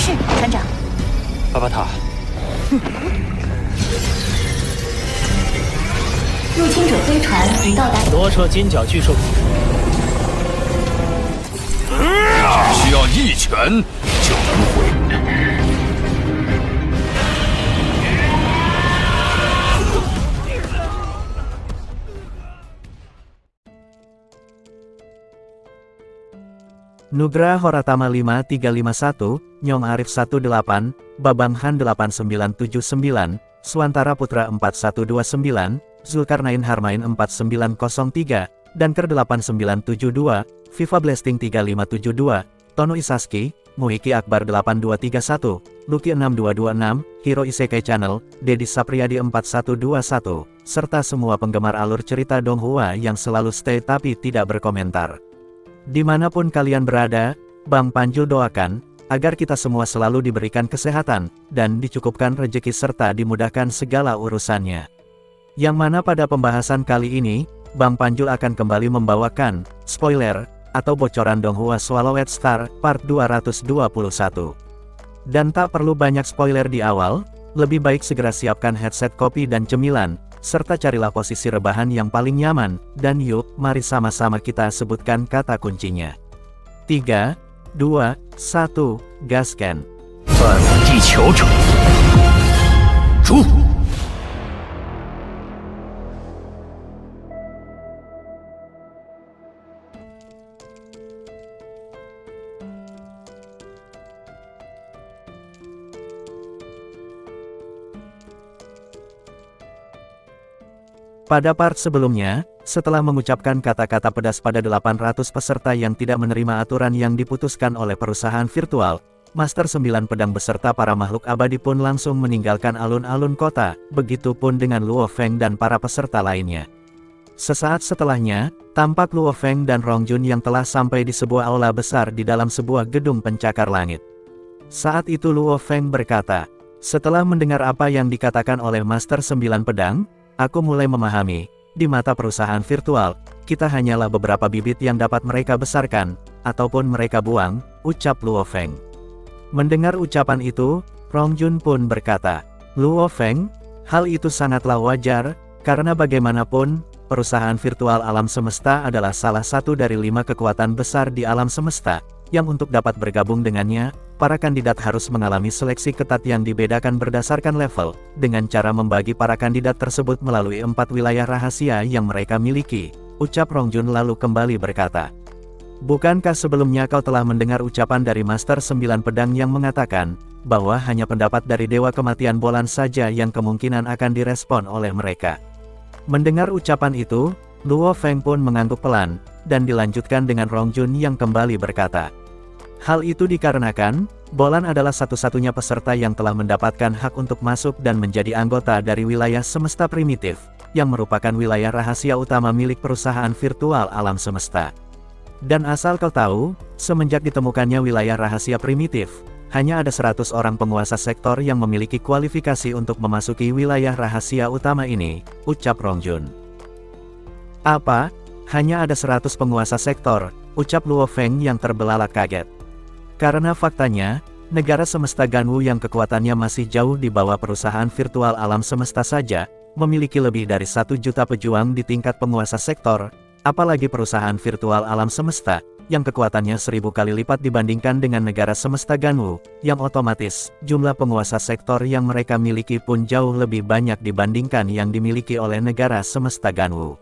是，船长。巴巴塔，入侵者飞船已到达。多射金角巨兽体。只需要一拳就能毁。Nugraha Horatama 5351, Nyong Arif 18, Babang Han 8979, Swantara Putra 4129, Zulkarnain Harmain 4903, Danker 8972, Viva Blasting 3572, Tono Isaski, Muhiki Akbar 8231, Lucky 6226, Hero Isekai Channel, Dedi Sapriyadi 4121, serta semua penggemar alur cerita Donghua yang selalu stay tapi tidak berkomentar. Dimanapun kalian berada, Bang Panjul doakan, agar kita semua selalu diberikan kesehatan, dan dicukupkan rezeki serta dimudahkan segala urusannya. Yang mana pada pembahasan kali ini, Bang Panjul akan kembali membawakan, spoiler, atau bocoran Donghua Swallowed Star, part 221. Dan tak perlu banyak spoiler di awal, lebih baik segera siapkan headset kopi dan cemilan, serta carilah posisi rebahan yang paling nyaman, dan yuk, mari sama-sama kita sebutkan kata kuncinya. 3, 2, 1, gaskan. 反地球者，诛！ Pada part sebelumnya, setelah mengucapkan kata-kata pedas pada 800 peserta yang tidak menerima aturan yang diputuskan oleh perusahaan virtual, Master 9 Pedang beserta para makhluk abadi pun langsung meninggalkan alun-alun kota, begitupun dengan Luo Feng dan para peserta lainnya. Sesaat setelahnya, tampak Luo Feng dan Rong Jun yang telah sampai di sebuah aula besar di dalam sebuah gedung pencakar langit. Saat itu Luo Feng berkata, "Setelah mendengar apa yang dikatakan oleh Master 9 Pedang, aku mulai memahami, di mata perusahaan virtual, kita hanyalah beberapa bibit yang dapat mereka besarkan, ataupun mereka buang," ucap Luo Feng. Mendengar ucapan itu, Rong Jun pun berkata, "Luo Feng, hal itu sangatlah wajar, karena bagaimanapun, perusahaan virtual alam semesta adalah salah satu dari 5 kekuatan besar di alam semesta, yang untuk dapat bergabung dengannya, para kandidat harus mengalami seleksi ketat yang dibedakan berdasarkan level, dengan cara membagi para kandidat tersebut melalui 4 wilayah rahasia yang mereka miliki," ucap Rong Jun lalu kembali berkata, "Bukankah sebelumnya kau telah mendengar ucapan dari Master 9 Pedang yang mengatakan, bahwa hanya pendapat dari Dewa Kematian Bolan saja yang kemungkinan akan direspon oleh mereka?" Mendengar ucapan itu, Luo Feng pun mengangguk pelan, dan dilanjutkan dengan Rong Jun yang kembali berkata, "Hal itu dikarenakan, Bolan adalah satu-satunya peserta yang telah mendapatkan hak untuk masuk dan menjadi anggota dari wilayah semesta primitif, yang merupakan wilayah rahasia utama milik perusahaan virtual alam semesta. Dan asal kau tahu, semenjak ditemukannya wilayah rahasia primitif, hanya ada 100 orang penguasa sektor yang memiliki kualifikasi untuk memasuki wilayah rahasia utama ini," ucap Rong Jun. "Apa? Hanya ada 100 penguasa sektor," ucap Luo Feng yang terbelalak kaget. Karena faktanya, negara semesta Ganwu yang kekuatannya masih jauh di bawah perusahaan virtual alam semesta saja, memiliki lebih dari 1 juta pejuang di tingkat penguasa sektor, apalagi perusahaan virtual alam semesta, yang kekuatannya 1000 kali lipat dibandingkan dengan negara semesta Ganwu, yang otomatis, jumlah penguasa sektor yang mereka miliki pun jauh lebih banyak dibandingkan yang dimiliki oleh negara semesta Ganwu.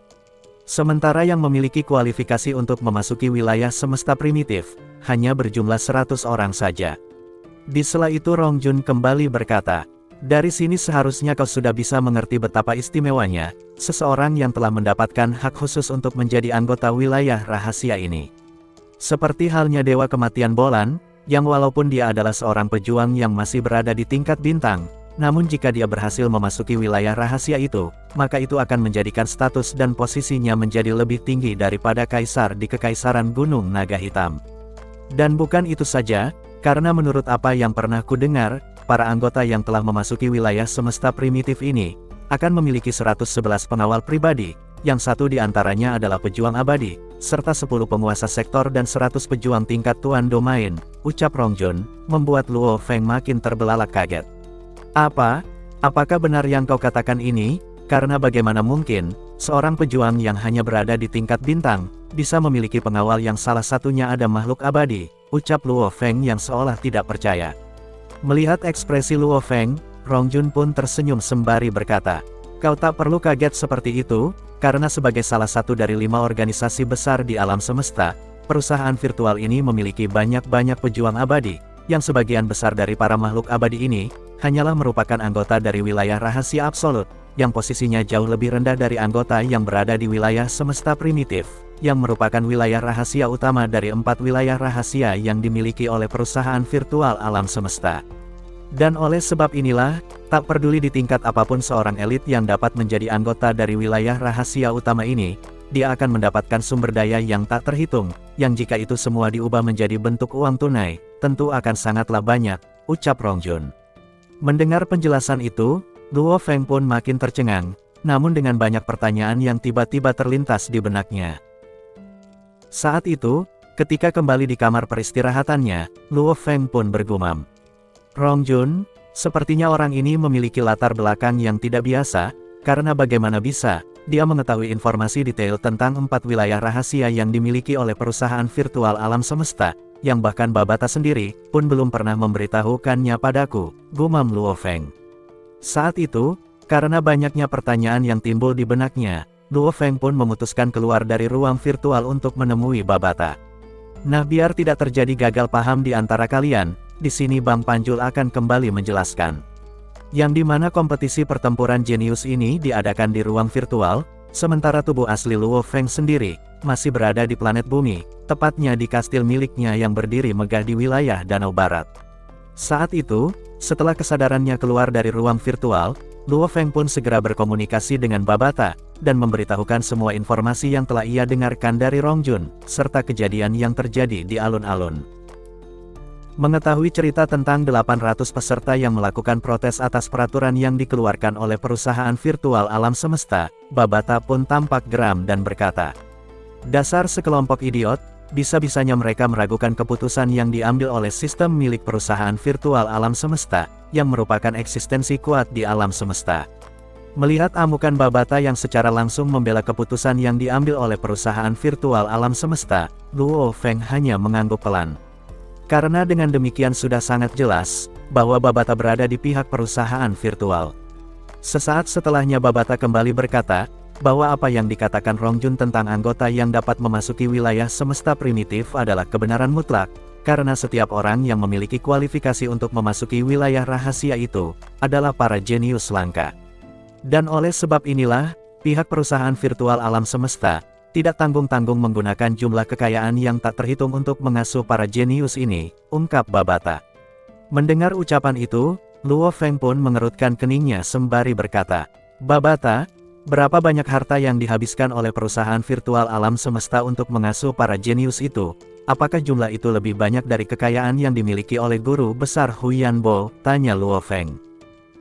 Sementara yang memiliki kualifikasi untuk memasuki wilayah semesta primitif, hanya berjumlah 100 orang saja." Di sela itu Rong Jun kembali berkata, "Dari sini seharusnya kau sudah bisa mengerti betapa istimewanya, seseorang yang telah mendapatkan hak khusus untuk menjadi anggota wilayah rahasia ini. Seperti halnya Dewa Kematian Bolan, yang walaupun dia adalah seorang pejuang yang masih berada di tingkat bintang, namun jika dia berhasil memasuki wilayah rahasia itu, maka itu akan menjadikan status dan posisinya menjadi lebih tinggi daripada kaisar di Kekaisaran Gunung Naga Hitam. Dan bukan itu saja, karena menurut apa yang pernah kudengar, para anggota yang telah memasuki wilayah semesta primitif ini, akan memiliki 111 pengawal pribadi, yang satu di antaranya adalah pejuang abadi, serta 10 penguasa sektor dan 100 pejuang tingkat tuan domain, ucap Rongjun, membuat Luo Feng makin terbelalak kaget. Apa? Apakah benar yang kau katakan ini? Karena bagaimana mungkin, seorang pejuang yang hanya berada di tingkat bintang, bisa memiliki pengawal yang salah satunya ada makhluk abadi, ucap Luo Feng yang seolah tidak percaya. Melihat ekspresi Luo Feng, Rongjun pun tersenyum sembari berkata, kau tak perlu kaget seperti itu, karena sebagai salah satu dari 5 organisasi besar di alam semesta, perusahaan virtual ini memiliki banyak-banyak pejuang abadi, yang sebagian besar dari para makhluk abadi ini, hanyalah merupakan anggota dari wilayah rahasia absolut, yang posisinya jauh lebih rendah dari anggota yang berada di wilayah semesta primitif, yang merupakan wilayah rahasia utama dari 4 wilayah rahasia yang dimiliki oleh perusahaan virtual alam semesta. Dan oleh sebab inilah, tak peduli di tingkat apapun seorang elit yang dapat menjadi anggota dari wilayah rahasia utama ini, dia akan mendapatkan sumber daya yang tak terhitung, yang jika itu semua diubah menjadi bentuk uang tunai, tentu akan sangatlah banyak, ucap Rongjun. Mendengar penjelasan itu, Luo Feng pun makin tercengang, namun dengan banyak pertanyaan yang tiba-tiba terlintas di benaknya. Saat itu, ketika kembali di kamar peristirahatannya, Luo Feng pun bergumam. Rongjun, sepertinya orang ini memiliki latar belakang yang tidak biasa, karena bagaimana bisa, dia mengetahui informasi detail tentang 4 wilayah rahasia yang dimiliki oleh perusahaan virtual alam semesta, yang bahkan Babata sendiri, pun belum pernah memberitahukannya padaku, gumam Luo Feng. Saat itu, karena banyaknya pertanyaan yang timbul di benaknya, Luo Feng pun memutuskan keluar dari ruang virtual untuk menemui Babata. Nah, biar tidak terjadi gagal paham di antara kalian, di sini Bang Panjul akan kembali menjelaskan. Yang dimana kompetisi pertempuran jenius ini diadakan di ruang virtual, sementara tubuh asli Luo Feng sendiri, masih berada di planet bumi, tepatnya di kastil miliknya yang berdiri megah di wilayah Danau Barat. Saat itu, setelah kesadarannya keluar dari ruang virtual, Luo Feng pun segera berkomunikasi dengan Babata, dan memberitahukan semua informasi yang telah ia dengarkan dari Rongjun, serta kejadian yang terjadi di alun-alun. Mengetahui cerita tentang 800 peserta yang melakukan protes atas peraturan yang dikeluarkan oleh perusahaan virtual alam semesta, Babata pun tampak geram dan berkata, dasar sekelompok idiot, bisa-bisanya mereka meragukan keputusan yang diambil oleh sistem milik perusahaan virtual alam semesta, yang merupakan eksistensi kuat di alam semesta. Melihat amukan Babata yang secara langsung membela keputusan yang diambil oleh perusahaan virtual alam semesta, Luo Feng hanya mengangguk pelan. Karena dengan demikian sudah sangat jelas, bahwa Babata berada di pihak perusahaan virtual. Sesaat setelahnya Babata kembali berkata, bahwa apa yang dikatakan Rongjun tentang anggota yang dapat memasuki wilayah semesta primitif adalah kebenaran mutlak, karena setiap orang yang memiliki kualifikasi untuk memasuki wilayah rahasia itu, adalah para jenius langka. Dan oleh sebab inilah, pihak perusahaan virtual alam semesta, tidak tanggung-tanggung menggunakan jumlah kekayaan yang tak terhitung untuk mengasuh para jenius ini, ungkap Babata. Mendengar ucapan itu, Luo Feng pun mengerutkan keningnya sembari berkata, Babata, berapa banyak harta yang dihabiskan oleh perusahaan virtual alam semesta untuk mengasuh para jenius itu? Apakah jumlah itu lebih banyak dari kekayaan yang dimiliki oleh guru besar Huyan Bo? Tanya Luo Feng.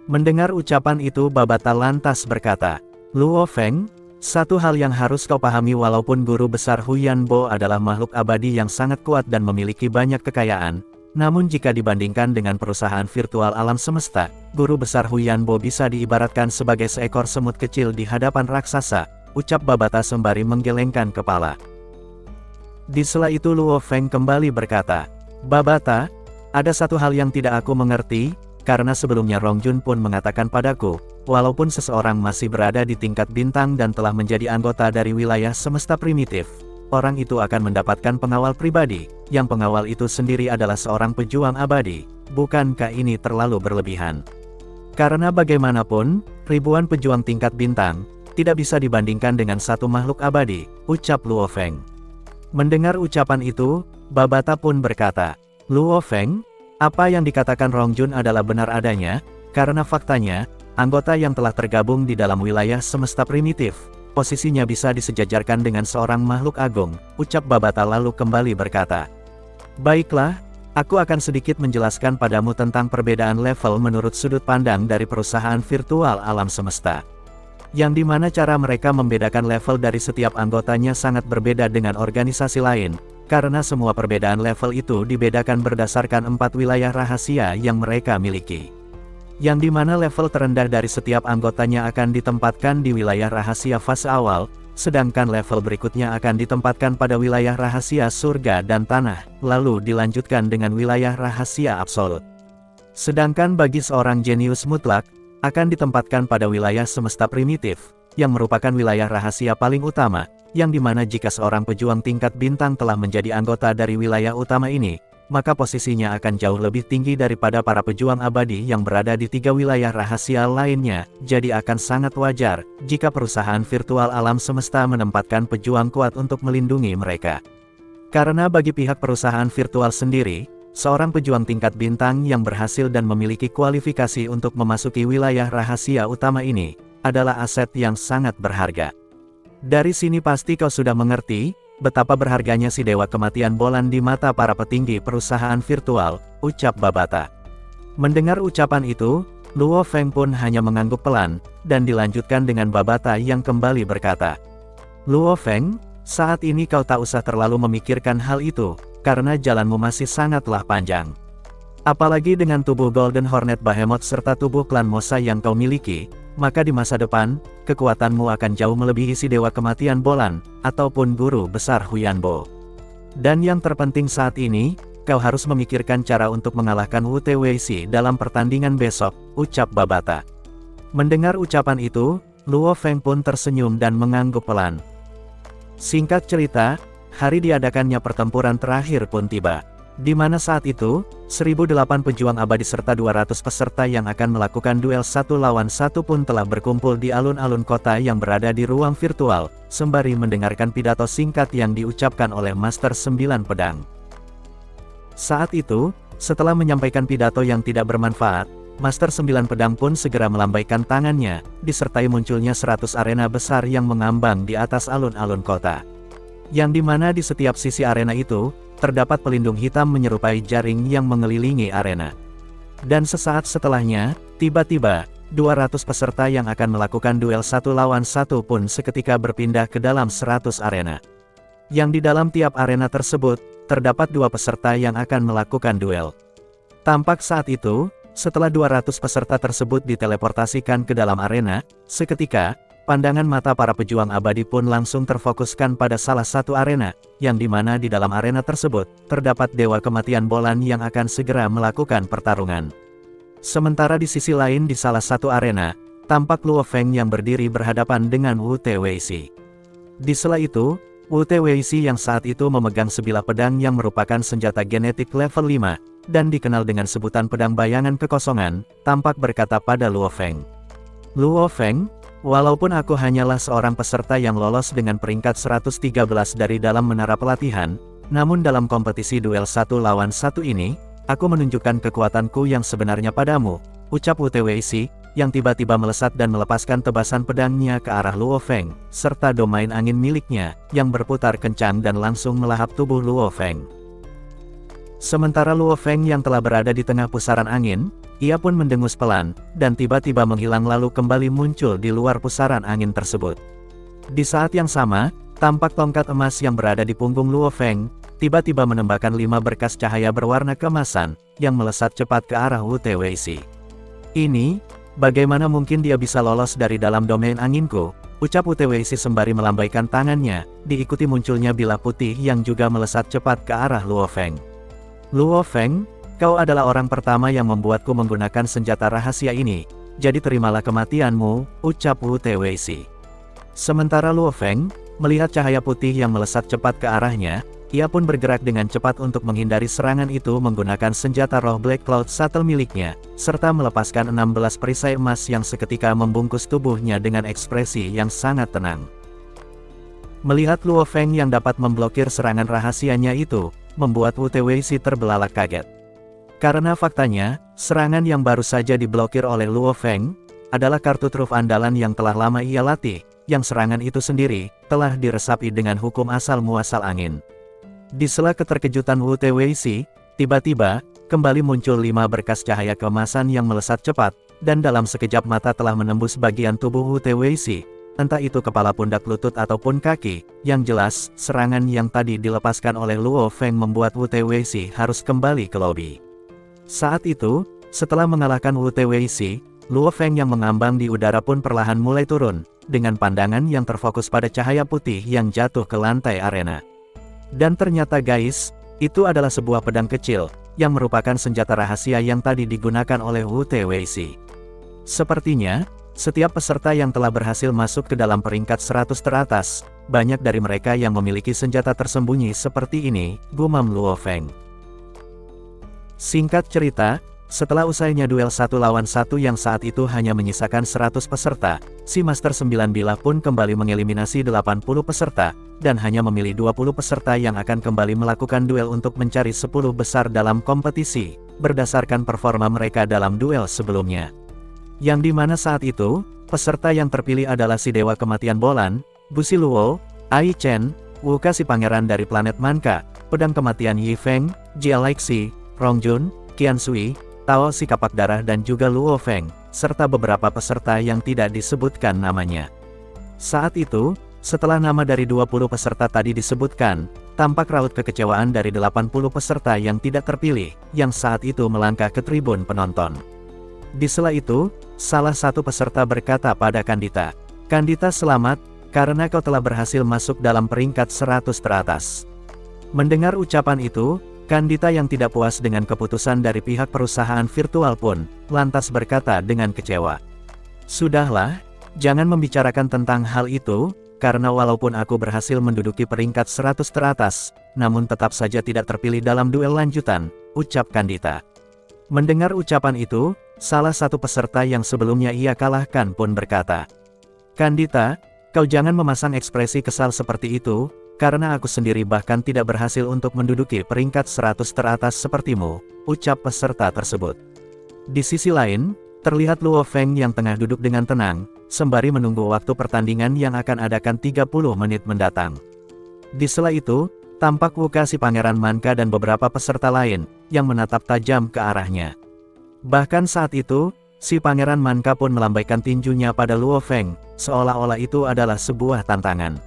Mendengar ucapan itu Babata lantas berkata, Luo Feng, satu hal yang harus kau pahami walaupun guru besar Huyan Bo adalah makhluk abadi yang sangat kuat dan memiliki banyak kekayaan, namun jika dibandingkan dengan perusahaan virtual alam semesta, guru besar Huyan Bo bisa diibaratkan sebagai seekor semut kecil di hadapan raksasa, ucap Babata sembari menggelengkan kepala. Di sela itu Luo Feng kembali berkata, Babata, ada satu hal yang tidak aku mengerti, karena sebelumnya Rongjun pun mengatakan padaku, walaupun seseorang masih berada di tingkat bintang dan telah menjadi anggota dari wilayah semesta primitif, orang itu akan mendapatkan pengawal pribadi, yang pengawal itu sendiri adalah seorang pejuang abadi. Bukankah ini terlalu berlebihan? Karena bagaimanapun, ribuan pejuang tingkat bintang, tidak bisa dibandingkan dengan satu makhluk abadi, ucap Luo Feng. Mendengar ucapan itu, Babata pun berkata, Luo Feng, apa yang dikatakan Rongjun adalah benar adanya, karena faktanya, anggota yang telah tergabung di dalam wilayah semesta primitif, posisinya bisa disejajarkan dengan seorang makhluk agung, ucap Babata lalu kembali berkata. Baiklah, aku akan sedikit menjelaskan padamu tentang perbedaan level menurut sudut pandang dari perusahaan virtual alam semesta. Yang dimana cara mereka membedakan level dari setiap anggotanya sangat berbeda dengan organisasi lain, karena semua perbedaan level itu dibedakan berdasarkan 4 wilayah rahasia yang mereka miliki. Yang dimana level terendah dari setiap anggotanya akan ditempatkan di wilayah rahasia fase awal, sedangkan level berikutnya akan ditempatkan pada wilayah rahasia surga dan tanah, lalu dilanjutkan dengan wilayah rahasia absolut. Sedangkan bagi seorang jenius mutlak, akan ditempatkan pada wilayah semesta primitif, yang merupakan wilayah rahasia paling utama, yang dimana jika seorang pejuang tingkat bintang telah menjadi anggota dari wilayah utama ini, maka posisinya akan jauh lebih tinggi daripada para pejuang abadi yang berada di 3 wilayah rahasia lainnya, jadi akan sangat wajar, jika perusahaan virtual alam semesta menempatkan pejuang kuat untuk melindungi mereka. Karena bagi pihak perusahaan virtual sendiri, seorang pejuang tingkat bintang yang berhasil dan memiliki kualifikasi untuk memasuki wilayah rahasia utama ini, adalah aset yang sangat berharga. Dari sini pasti kau sudah mengerti, betapa berharganya si Dewa Kematian Bolan di mata para petinggi perusahaan virtual, ucap Babata. Mendengar ucapan itu, Luo Feng pun hanya mengangguk pelan, dan dilanjutkan dengan Babata yang kembali berkata, Luo Feng, saat ini kau tak usah terlalu memikirkan hal itu, karena jalanmu masih sangatlah panjang. Apalagi dengan tubuh Golden Hornet Behemoth serta tubuh klan Mosa yang kau miliki, maka di masa depan, kekuatanmu akan jauh melebihi si Dewa Kematian Bolan, ataupun Guru Besar Huyanbo. Dan yang terpenting saat ini, kau harus memikirkan cara untuk mengalahkan Wu Teweixi dalam pertandingan besok, ucap Babata. Mendengar ucapan itu, Luo Feng pun tersenyum dan mengangguk pelan. Singkat cerita, hari diadakannya pertempuran terakhir pun tiba. Di mana saat itu, 1008 pejuang abadi serta 200 peserta yang akan melakukan duel 1 lawan 1 pun telah berkumpul di alun-alun kota yang berada di ruang virtual, sembari mendengarkan pidato singkat yang diucapkan oleh Master 9 Pedang. Saat itu, setelah menyampaikan pidato yang tidak bermanfaat, Master 9 Pedang pun segera melambaikan tangannya, disertai munculnya 100 arena besar yang mengambang di atas alun-alun kota. Yang dimana di setiap sisi arena itu, terdapat pelindung hitam menyerupai jaring yang mengelilingi arena. Dan sesaat setelahnya, tiba-tiba, 200 peserta yang akan melakukan duel 1 lawan 1 pun seketika berpindah ke dalam 100 arena. Yang di dalam tiap arena tersebut, terdapat 2 peserta yang akan melakukan duel. Tampak saat itu, setelah 200 peserta tersebut diteleportasikan ke dalam arena, seketika, pandangan mata para pejuang abadi pun langsung terfokuskan pada salah satu arena, yang dimana di dalam arena tersebut, terdapat Dewa Kematian Bolan yang akan segera melakukan pertarungan. Sementara di sisi lain di salah satu arena, tampak Luo Feng yang berdiri berhadapan dengan Wu Teweixi. Di sela itu, Wu Teweixi yang saat itu memegang sebilah pedang yang merupakan senjata genetik level 5, dan dikenal dengan sebutan pedang bayangan kekosongan, tampak berkata pada Luo Feng. Luo Feng, walaupun aku hanyalah seorang peserta yang lolos dengan peringkat 113 dari dalam menara pelatihan, namun dalam kompetisi duel 1 lawan 1 ini, aku menunjukkan kekuatanku yang sebenarnya padamu, ucap Wu Teweixi, yang tiba-tiba melesat dan melepaskan tebasan pedangnya ke arah Luo Feng, serta domain angin miliknya, yang berputar kencang dan langsung melahap tubuh Luo Feng. Sementara Luo Feng yang telah berada di tengah pusaran angin, ia pun mendengus pelan, dan tiba-tiba menghilang lalu kembali muncul di luar pusaran angin tersebut. Di saat yang sama, tampak tongkat emas yang berada di punggung Luo Feng, tiba-tiba menembakkan 5 berkas cahaya berwarna keemasan, yang melesat cepat ke arah Wu Teweixi. Ini, bagaimana mungkin dia bisa lolos dari dalam domain anginku, ucap Wu Teweixi sembari melambaikan tangannya, diikuti munculnya bilah putih yang juga melesat cepat ke arah Luo Feng. Luo Feng, kau adalah orang pertama yang membuatku menggunakan senjata rahasia ini, jadi terimalah kematianmu, ucap Wu Teweixi. Sementara Luo Feng, melihat cahaya putih yang melesat cepat ke arahnya, ia pun bergerak dengan cepat untuk menghindari serangan itu menggunakan senjata roh Black Cloud Shuttle miliknya, serta melepaskan 16 perisai emas yang seketika membungkus tubuhnya dengan ekspresi yang sangat tenang. Melihat Luo Feng yang dapat memblokir serangan rahasianya itu, membuat Wu Teweixi terbelalak kaget. Karena faktanya, serangan yang baru saja diblokir oleh Luo Feng, adalah kartu truf andalan yang telah lama ia latih, yang serangan itu sendiri, telah diresapi dengan hukum asal muasal angin. Di sela keterkejutan Wu Teweixi, tiba-tiba, kembali muncul 5 berkas cahaya keemasan yang melesat cepat, dan dalam sekejap mata telah menembus bagian tubuh Wu Teweixi, entah itu kepala, pundak, lutut ataupun kaki. Yang jelas, serangan yang tadi dilepaskan oleh Luo Feng membuat Wu Teweixi harus kembali ke lobi. Saat itu, setelah mengalahkan Wu Teweixi, Luo Feng yang mengambang di udara pun perlahan mulai turun, dengan pandangan yang terfokus pada cahaya putih yang jatuh ke lantai arena. Dan ternyata guys, itu adalah sebuah pedang kecil, yang merupakan senjata rahasia yang tadi digunakan oleh Wu Teweixi. Sepertinya, setiap peserta yang telah berhasil masuk ke dalam peringkat 100 teratas, banyak dari mereka yang memiliki senjata tersembunyi seperti ini, gumam Luo Feng. Singkat cerita, setelah usainya duel 1 lawan 1 yang saat itu hanya menyisakan 100 peserta, si Master 9 Bilah pun kembali mengeliminasi 80 peserta, dan hanya memilih 20 peserta yang akan kembali melakukan duel untuk mencari 10 besar dalam kompetisi, berdasarkan performa mereka dalam duel sebelumnya. Yang dimana saat itu, peserta yang terpilih adalah si Dewa Kematian Bolan, Busi Luo, Ai Chen, Wuka si Pangeran dari planet Manka, Pedang Kematian Yi Feng, Jia Leixi, Rong Jun, Qian Sui, Tao si Kapak Darah dan juga Luo Feng, serta beberapa peserta yang tidak disebutkan namanya. Saat itu, setelah nama dari 20 peserta tadi disebutkan, tampak raut kekecewaan dari 80 peserta yang tidak terpilih, yang saat itu melangkah ke tribun penonton. Di sela itu, salah satu peserta berkata pada Kandita, "Kandita selamat, karena kau telah berhasil masuk dalam peringkat 100 teratas." Mendengar ucapan itu, Kandita yang tidak puas dengan keputusan dari pihak perusahaan virtual pun, lantas berkata dengan kecewa, "Sudahlah, jangan membicarakan tentang hal itu, karena walaupun aku berhasil menduduki peringkat 100 teratas, namun tetap saja tidak terpilih dalam duel lanjutan," ucap Kandita. Mendengar ucapan itu, salah satu peserta yang sebelumnya ia kalahkan pun berkata, "Kandita, kau jangan memasang ekspresi kesal seperti itu, karena aku sendiri bahkan tidak berhasil untuk menduduki peringkat 100 teratas sepertimu," ucap peserta tersebut. Di sisi lain, terlihat Luo Feng yang tengah duduk dengan tenang, sembari menunggu waktu pertandingan yang akan adakan 30 menit mendatang. Di sela itu, tampak Wuka si Pangeran Manka dan beberapa peserta lain, yang menatap tajam ke arahnya. Bahkan saat itu, si Pangeran Manka pun melambaikan tinjunya pada Luo Feng, seolah-olah itu adalah sebuah tantangan.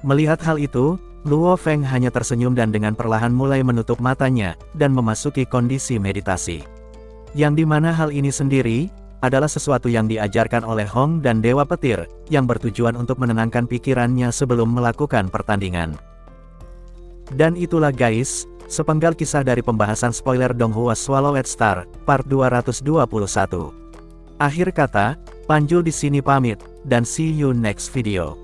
Melihat hal itu, Luo Feng hanya tersenyum dan dengan perlahan mulai menutup matanya, dan memasuki kondisi meditasi. Yang dimana hal ini sendiri, adalah sesuatu yang diajarkan oleh Hong dan Dewa Petir, yang bertujuan untuk menenangkan pikirannya sebelum melakukan pertandingan. Dan itulah guys, sepenggal kisah dari pembahasan spoiler Donghua Swallowed Star, part 221. Akhir kata, Panjul di sini pamit, dan see you next video.